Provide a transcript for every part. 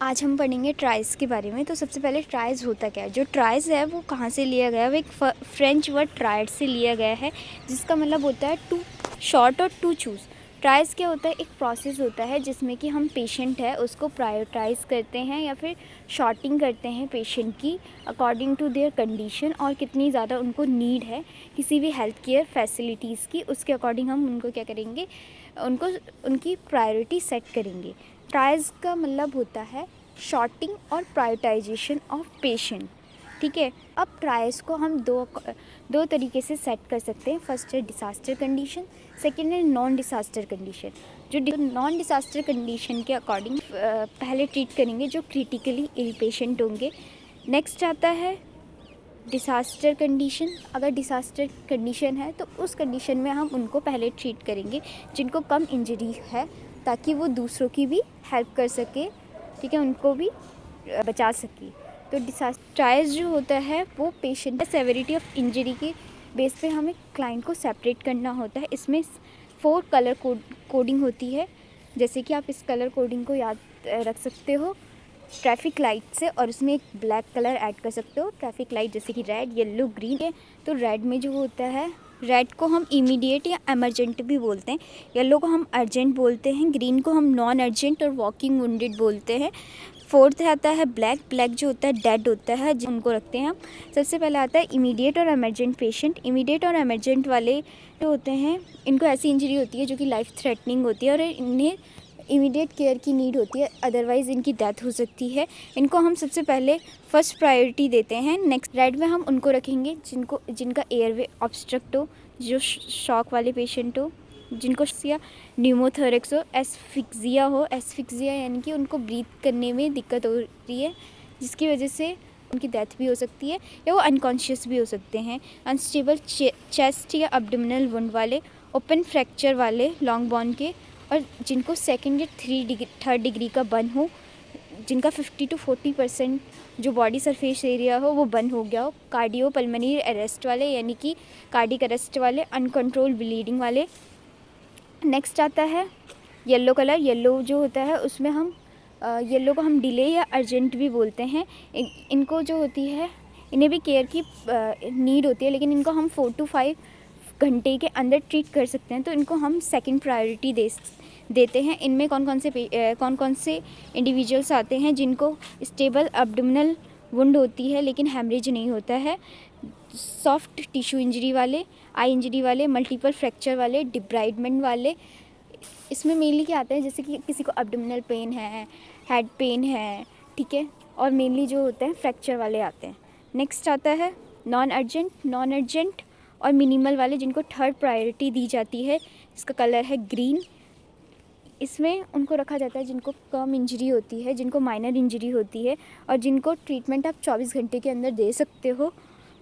आज हम पढ़ेंगे ट्राइज़ के बारे में। तो सबसे पहले ट्राइज़ होता क्या है। जो ट्राइज़ है वो कहाँ से लिया गया है, वो एक फ्रेंच वर्ड ट्राइड से लिया गया है, जिसका मतलब होता है टू शॉर्ट और टू चूज़। ट्राइज़ क्या होता है, एक प्रोसेस होता है जिसमें कि हम पेशेंट है उसको प्रायोरिटाइज़ करते हैं या फिर शॉर्टिंग करते हैं पेशेंट की अकॉर्डिंग टू देयर कंडीशन और कितनी ज़्यादा उनको नीड है किसी भी हेल्थ केयर फैसिलिटीज़ की, उसके अकॉर्डिंग हम उनको क्या करेंगे, उनको उनकी प्रायोरिटी सेट करेंगे। ट्राइज़ का मतलब होता है शॉर्टिंग और प्रायोरिटाइजेशन ऑफ पेशेंट। ठीक है। अब ट्राइज़ को हम दो तरीके से सेट कर सकते हैं। फर्स्ट है डिसास्टर कंडीशन, सेकेंड है नॉन डिसास्टर कंडीशन। जो नॉन डिसास्टर कंडीशन के अकॉर्डिंग पहले ट्रीट करेंगे जो क्रिटिकली इल पेशेंट होंगे। नेक्स्ट आता है डिसास्टर कंडीशन। अगर डिसास्टर कंडीशन है तो उस कंडीशन में हम उनको पहले ट्रीट करेंगे जिनको कम इंजरी है, ताकि वो दूसरों की भी हेल्प कर सके, ठीक है, उनको भी बचा सके। तो डिसास्टर जो होता है वो पेशेंट सेवेरिटी ऑफ इंजरी के बेस पे हमें क्लाइंट को सेपरेट करना होता है। इसमें 4 कलर कोडिंग होती है, जैसे कि आप इस कलर कोडिंग को याद रख सकते हो ट्रैफिक लाइट से, और उसमें एक ब्लैक कलर ऐड कर सकते हो। ट्रैफिक लाइट जैसे कि रेड, येलो, ग्रीन है। तो रेड में जो होता है, रेड को हम इमीडिएट या एमरजेंट भी बोलते हैं, येलो को हम अर्जेंट बोलते हैं, ग्रीन को हम नॉन अर्जेंट और वॉकिंग वुंडेड बोलते हैं। फोर्थ आता है ब्लैक। ब्लैक जो होता है डेड होता है, जिनको रखते हैं हम। सबसे पहले आता है इमीडिएट और एमरजेंट पेशेंट। इमीडिएट और एमरजेंट वाले जो होते हैं, इनको ऐसी इंजरी होती है जो कि लाइफ थ्रेटनिंग होती है और इन्हें इमीडिएट केयर की नीड होती है, अदरवाइज़ इनकी डेथ हो सकती है। इनको हम सबसे पहले फर्स्ट प्रायोरिटी देते हैं। नेक्स्ट रेड में हम उनको रखेंगे जिनका एयरवे ऑब्स्ट्रक्ट हो, जो शॉक वाले पेशेंट हो, जिनको या न्यूमोथोरेक्स हो, एस्फिक्सिया हो। एस्फिक्सिया यानी कि उनको ब्रीथ करने में दिक्कत हो रही है, जिसकी वजह से उनकी डेथ भी हो सकती है या वो अनकॉन्शियस भी हो सकते हैं। अनस्टेबल चेस्ट या अब्डोमिनल वुंड वाले, ओपन फ्रैक्चर वाले लॉन्ग बोन के, और जिनको सेकेंड या थर्ड डिग्री का बर्न हो, जिनका 50 to 40% जो बॉडी सरफेस एरिया हो वो बर्न हो गया हो। कार्डियो पल्मोनरी अरेस्ट वाले यानी कि कार्डिक अरेस्ट वाले, अनकंट्रोल ब्लीडिंग वाले। नेक्स्ट आता है येलो कलर। येलो जो होता है उसमें हम येलो को हम डिले या अर्जेंट भी बोलते हैं। इनको जो होती है, इन्हें भी केयर की नीड होती है, लेकिन इनको हम 4 to 5 घंटे के अंदर ट्रीट कर सकते हैं, तो इनको हम सेकंड प्रायोरिटी देते हैं। इनमें कौन कौन से इंडिविजुअल्स आते हैं जिनको स्टेबल अब्डोमिनल वुंड होती है लेकिन हैमरेज नहीं होता है, सॉफ्ट टिश्यू इंजरी वाले, आई इंजरी वाले, मल्टीपल फ्रैक्चर वाले, डिब्राइडमेंट वाले। इसमें मेनली क्या आता है, जैसे कि किसी को अब्डोमिनल पेन है, हेड पेन है, ठीक है, और मेनली जो होते हैं फ्रैक्चर वाले आते हैं। नेक्स्ट आता है नॉन अर्जेंट और मिनिमल वाले, जिनको थर्ड प्रायोरिटी दी जाती है, जिसका कलर है ग्रीन। इसमें उनको रखा जाता है जिनको कम इंजरी होती है, जिनको माइनर इंजरी होती है और जिनको ट्रीटमेंट आप 24 घंटे के अंदर दे सकते हो।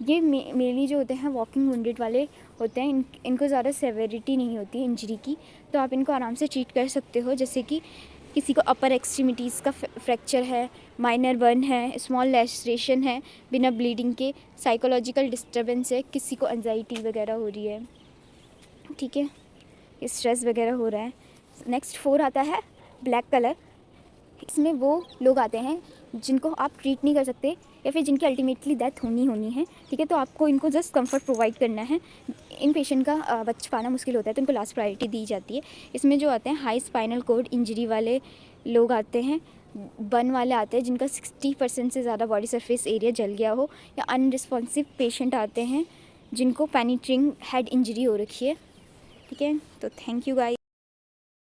ये मेनली जो होते हैं वॉकिंग वुंडेड वाले होते हैं। इनको ज़्यादा सेवेरिटी नहीं होती इंजरी की, तो आप इनको आराम से ट्रीट कर सकते हो। जैसे कि किसी को अपर एक्सट्रीमिटीज़ का फ्रैक्चर है, माइनर बर्न है, स्मॉल लैसरेशन है बिना ब्लीडिंग के, साइकोलॉजिकल डिस्टर्बेंस है, किसी को एंजाइटी वगैरह हो रही है, ठीक है, स्ट्रेस वगैरह हो रहा है। नेक्स्ट 4 आता है ब्लैक कलर। इसमें वो लोग आते हैं जिनको आप ट्रीट नहीं कर सकते या फिर जिनकी अल्टीमेटली डेथ होनी है, ठीक है, तो आपको इनको जस्ट कंफर्ट प्रोवाइड करना है। इन पेशेंट का बच पाना मुश्किल होता है, तो इनको लास्ट प्रायोरिटी दी जाती है। इसमें जो आते हैं हाई स्पाइनल कोड इंजरी वाले लोग आते हैं, बर्न वाले आते हैं जिनका 60% से ज़्यादा बॉडी सरफेस एरिया जल गया हो, या अनरिस्पॉन्सिव पेशेंट आते हैं जिनको पेनिट्रिंग हेड इंजरी हो रखी है, ठीक है। तो थैंक यू गाइस।